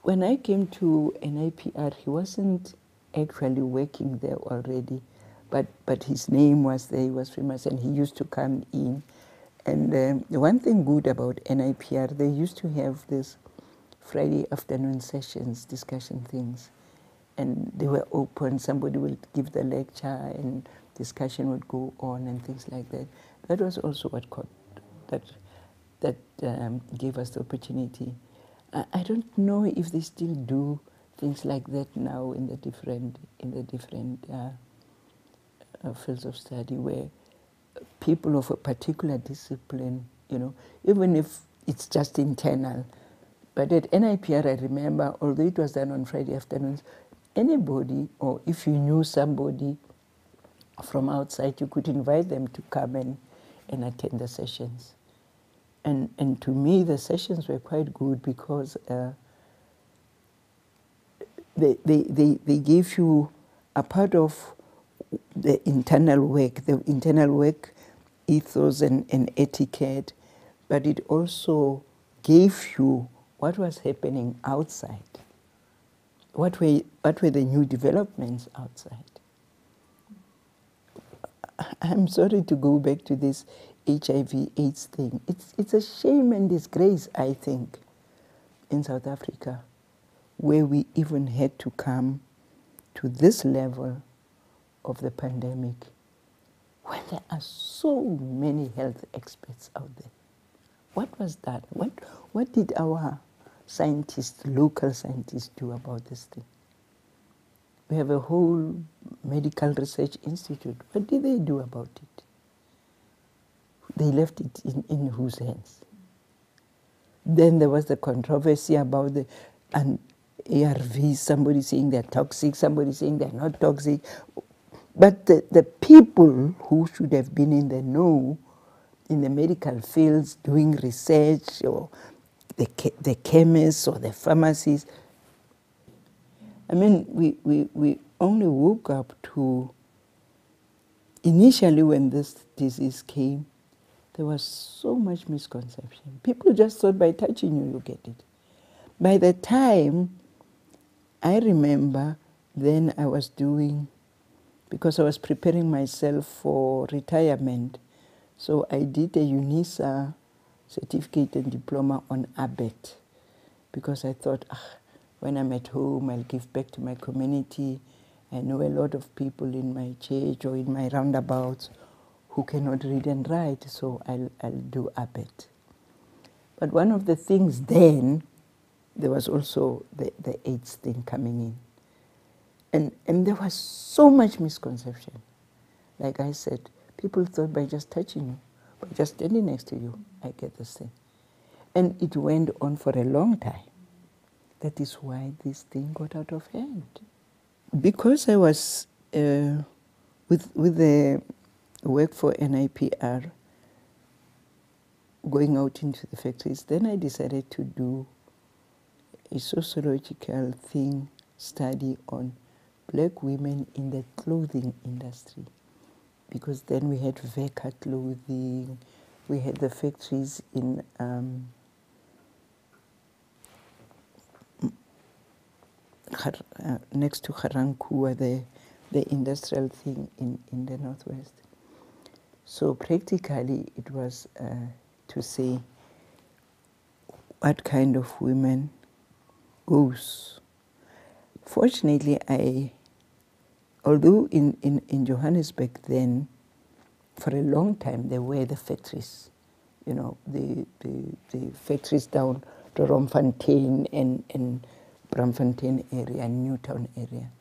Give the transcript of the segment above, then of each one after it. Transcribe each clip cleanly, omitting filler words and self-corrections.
When I came to NIPR, he wasn't actually working there already, but his name was there, he was famous, and he used to come in. And the one thing good about NIPR, they used to have this Friday afternoon sessions, discussion things. And they were open, somebody would give the lecture and discussion would go on and things like that. That was also what gave us the opportunity. I don't know if they still do things like that now in the different fields of study, where people of a particular discipline, even if it's just internal. But at NIPR, I remember, although it was done on Friday afternoons, anybody, or if you knew somebody from outside, you could invite them to come and attend the sessions. And to me, the sessions were quite good because they gave you a part of the internal work ethos and etiquette, but it also gave you what was happening outside. What were the new developments outside? I'm sorry to go back to this HIV/AIDS thing. It's a shame and disgrace, I think, in South Africa, where we even had to come to this level of the pandemic, when there are so many health experts out there. What was that? What did our scientists, local scientists, do about this thing? We have a whole medical research institute. What did they do about it? They left it in whose hands? Then there was the controversy about the ARVs, somebody saying they're toxic, somebody saying they're not toxic. But the people who should have been in the know, in the medical fields, doing research, or the chemists or the pharmacists, I mean, we only woke up to, initially when this disease came, there was so much misconception. People just thought by touching you, you get it. By the time, I remember then I was doing, because I was preparing myself for retirement, so I did a UNISA certificate and diploma on ABET, because I thought, when I'm at home, I'll give back to my community. I know a lot of people in my church or in my roundabouts who cannot read and write, so I'll do ABET. But one of the things then, there was also the AIDS thing coming in. And there was so much misconception. Like I said, people thought by just touching you, by just standing next to you, I get this thing. And it went on for a long time. That is why this thing got out of hand. Because I was with the work for NIPR, going out into the factories, then I decided to do a sociological study on black women in the clothing industry. Because then we had Veka clothing, we had the factories in next to Garankuwa, the industrial thing in the northwest. So practically it was to say what kind of women goes. Fortunately, although in Johannesburg then, for a long time there were the factories, the factories down to Romfontein and Braamfontein area, Newtown area.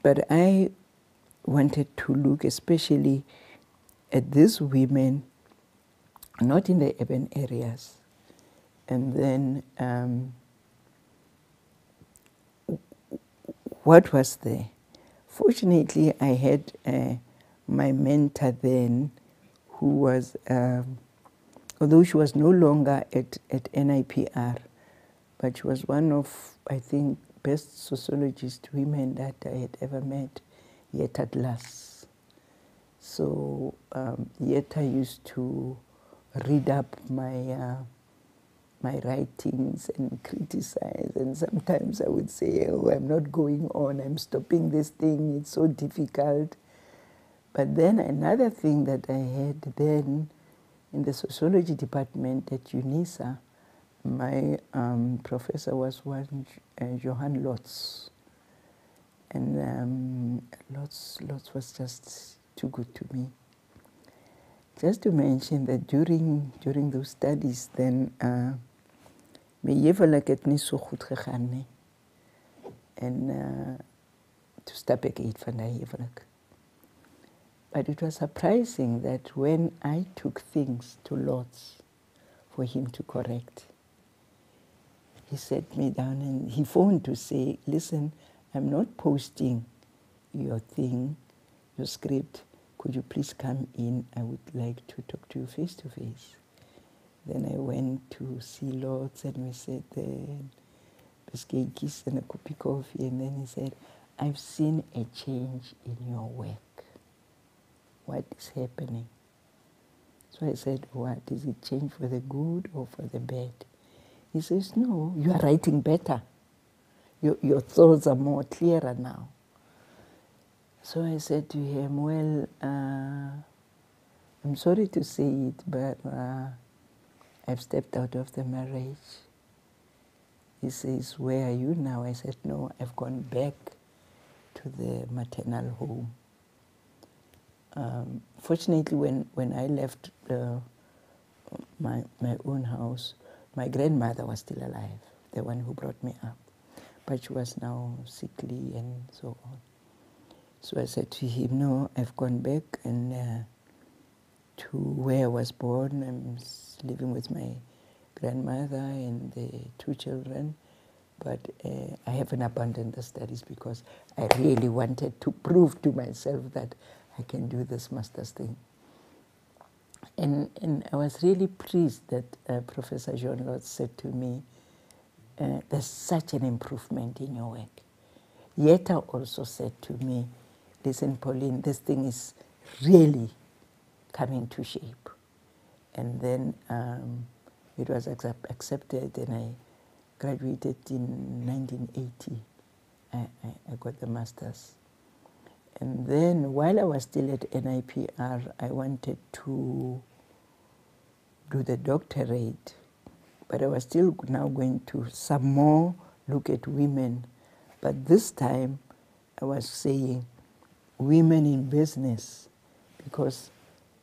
But I wanted to look especially at these women, not in the urban areas. And then what was there? Fortunately, I had my mentor then, who was, although she was no longer at NIPR, but she was one of, I think, best sociologist women that I had ever met, Yetta Glass. So Yetta used to read up my my writings and criticize, and sometimes I would say, oh, I'm not going on, I'm stopping this thing, it's so difficult. But then another thing that I had then in the sociology department at UNISA, my professor was one, Johann Lotz. And Lotz was just too good to me. Just to mention that during those studies, then my huwelik het nie so goed gegaan nie. En toe stap ek uit van die huwelik. But it was surprising that when I took things to Lotz for him to correct, he sat me down and he phoned to say, listen, I'm not posting your thing, your script. Could you please come in? I would like to talk to you face to face. Then I went to see Lotz and we said biscuits and a cup of coffee, and then he said, I've seen a change in your work. What is happening? So I said, what? Is it change for the good or for the bad? He says, no, you are writing better. Your thoughts are more clearer now. So I said to him, well, I'm sorry to say it, but I've stepped out of the marriage. He says, where are you now? I said, no, I've gone back to the maternal home. Fortunately, when I left my own house, my grandmother was still alive, the one who brought me up. But she was now sickly and so on. So I said to him, no, I've gone back and to where I was born. I'm living with my grandmother and the 2 children. But I haven't abandoned the studies because I really wanted to prove to myself that I can do this master's thing. And I was really pleased that Professor John Lotz said to me, there's such an improvement in your work. Yetta also said to me, listen, Pauline, this thing is really coming to shape. And then it was accepted, and I graduated in 1980. I got the master's. And then while I was still at NIPR, I wanted to do the doctorate, but I was still now going to some more look at women. But this time I was saying women in business, because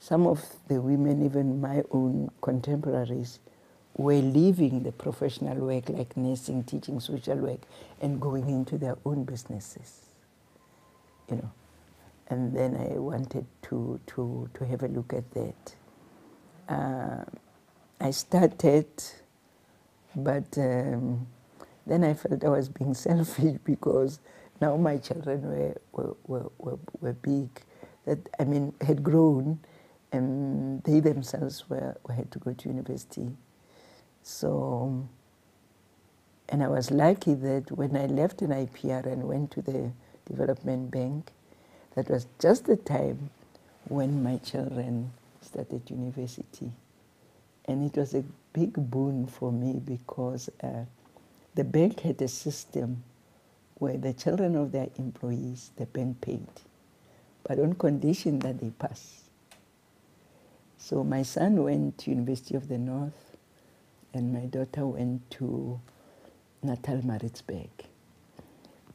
some of the women, even my own contemporaries, were leaving the professional work like nursing, teaching, social work, and going into their own businesses, you know. And then I wanted to have a look at that. I started, but then I felt I was being selfish because now my children were big, that I mean had grown, and they themselves had to go to university. So, and I was lucky that when I left an IPR and went to the development bank, that was just the time when my children started university. And it was a big boon for me because the bank had a system where the children of their employees, the bank paid, but on condition that they pass. So my son went to University of the North, and my daughter went to Natal Maritzburg.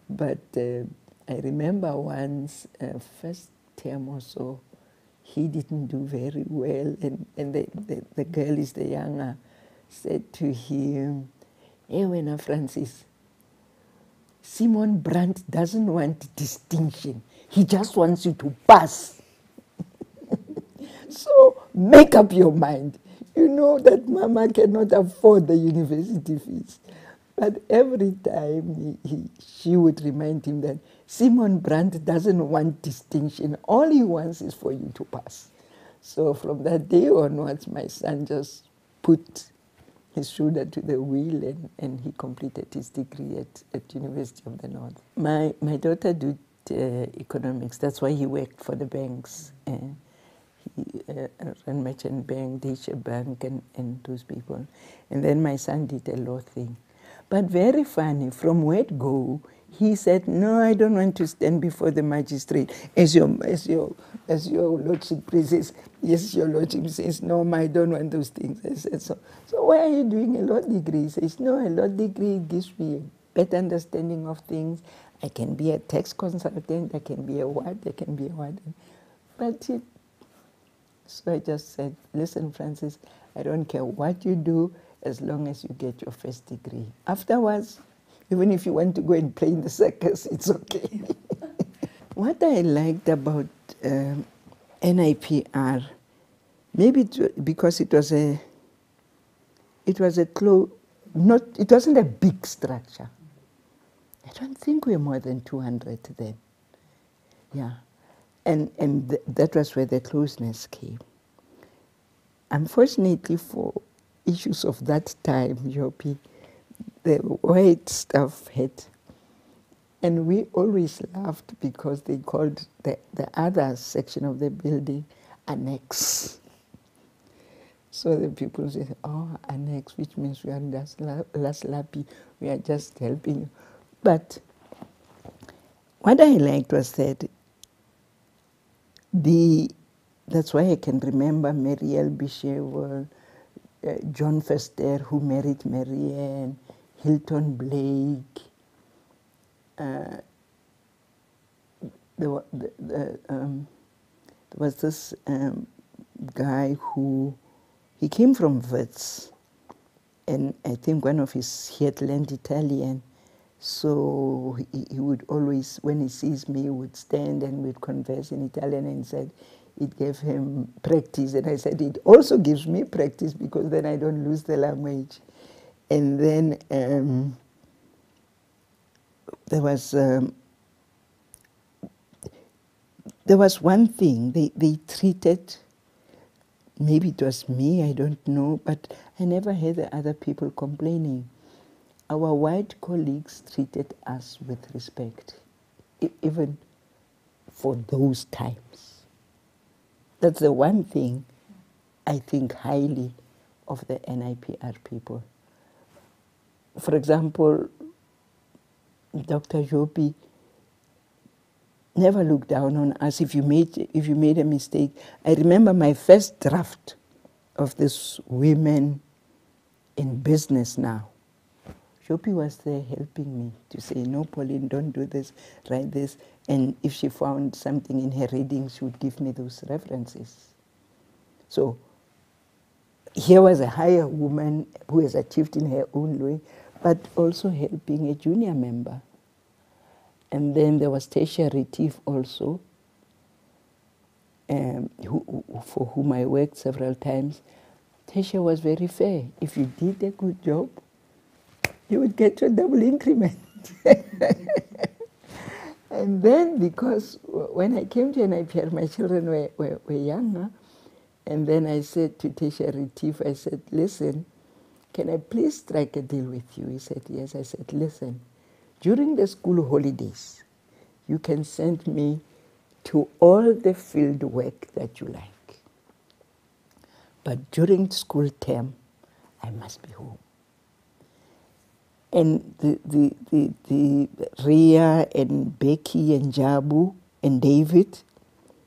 But I remember once, first term or so, he didn't do very well, and the girl is the younger, said to him, hey, Wena Francis, Simon Brandt doesn't want distinction. He just wants you to pass. So make up your mind. You know that Mama cannot afford the university fees. But every time she would remind him that Simon Brandt doesn't want distinction. All he wants is for you to pass. So from that day onwards, my son just put his shoulder to the wheel, and he completed his degree at University of the North. My daughter did economics. That's why he worked for the banks. ran Merchant Bank, Deutsche Bank, and those people. And then my son did a law thing. But very funny, from word go, he said, no, I don't want to stand before the magistrate. As your lordship says, yes, your lordship says, no, I don't want those things. I said, so why are you doing a law degree? He says, no, a law degree gives me a better understanding of things. I can be a tax consultant, I can be a what, I can be a what. But so I just said, listen, Francis, I don't care what you do as long as you get your first degree. Afterwards, even if you want to go and play in the circus, it's okay. What I liked about NIPR, maybe because it wasn't a big structure. I don't think we were more than 200 then. Yeah. And that was where the closeness came. Unfortunately, for issues of that time, Yopi, the white staff had, and we always laughed because they called the other section of the building annex. So the people say, oh, annex, which means we are just last lappy, we are just helping you. But what I liked was that that's why I can remember Marielle Bicheval, John Fester, who married Marianne, Hilton Blake. There was this guy he came from Wits, and I think he had learned Italian, so he would always, when he sees me, he would stand and we'd converse in Italian, and said it gave him practice, and I said it also gives me practice because then I don't lose the language. And then there was one thing they treated. Maybe it was me, I don't know, but I never heard the other people complaining. Our white colleagues treated us with respect, even for those times. That's the one thing I think highly of the NIPR people. For example, Dr. Jopi never looked down on us if you made a mistake. I remember my first draft of this Women in Business Now. Jopi was there helping me to say, no, Pauline, don't do this, write this. And if she found something in her reading, she would give me those references. So here was a higher woman who has achieved in her own way, but also helping a junior member. And then there was Tesha Retief also, for whom I worked several times. Tesha was very fair. If you did a good job, you would get your double increment. And then, because when I came to NIPR, my children were younger, and then I said to Tesha Retief, I said, listen, can I please strike a deal with you? He said, yes. I said, listen, during the school holidays, you can send me to all the field work that you like. But during school term, I must be home. And the Ria and Becky and Jabu and David,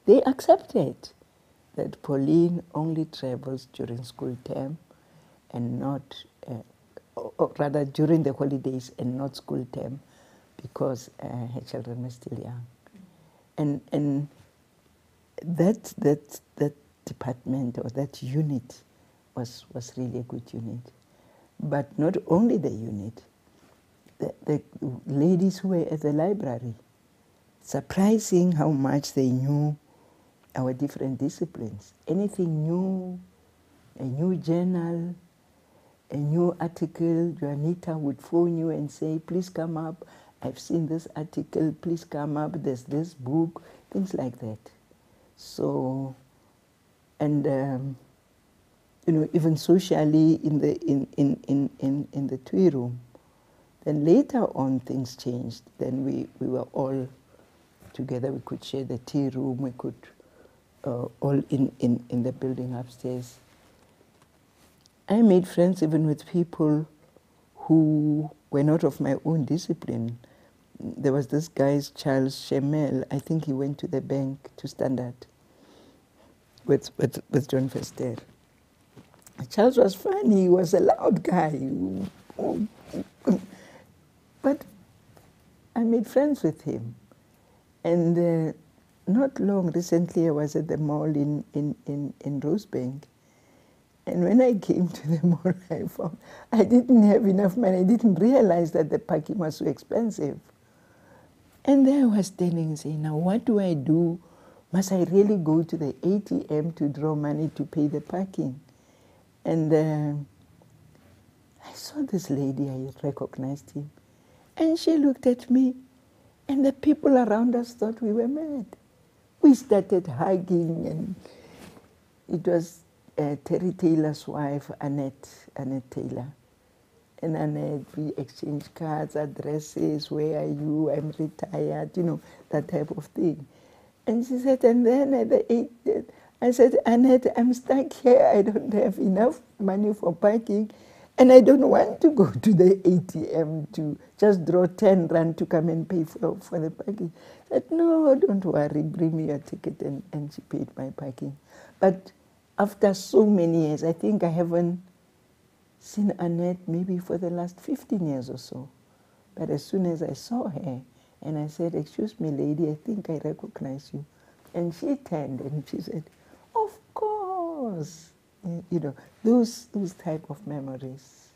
they accepted that Pauline only travels during school term and not, or rather during the holidays and not school term, because her children were still young. And that department or that unit was really a good unit. But not only the unit, the ladies who were at the library, surprising how much they knew our different disciplines. Anything new, a new journal, a new article, Juanita would phone you and say, please come up, I've seen this article, please come up, there's this book, things like that. So, and even socially in the TWI room. Then later on things changed. Then we were all together, we could share the tea room, we could all in the building upstairs. I made friends even with people who were not of my own discipline. There was this guy, Charles Shemel. I think he went to the bank to Standard with John Fester. Charles was funny. He was a loud guy. But I made friends with him. And not long, recently I was at the mall in Rosebank. And when I came to the mall, I found I didn't have enough money. I didn't realize that the parking was so expensive. And there I was standing and saying, now what do I do? Must I really go to the ATM to draw money to pay the parking? And I saw this lady, I recognized him. And she looked at me, and the people around us thought we were mad. We started hugging, and it was Terry Taylor's wife, Annette Taylor. And Annette, we exchanged cards, addresses, where are you, I'm retired, you know, that type of thing. And she said, and then at the 8th, I said, Annette, I'm stuck here, I don't have enough money for parking, and I don't want to go to the ATM to just draw 10 rand to come and pay for the parking. I said, no, don't worry, bring me your ticket, and she paid my parking. But after so many years, I think I haven't seen Annette maybe for the last 15 years or so. But as soon as I saw her, and I said, excuse me, lady, I think I recognize you. And she turned and she said, of course. You know, those type of memories.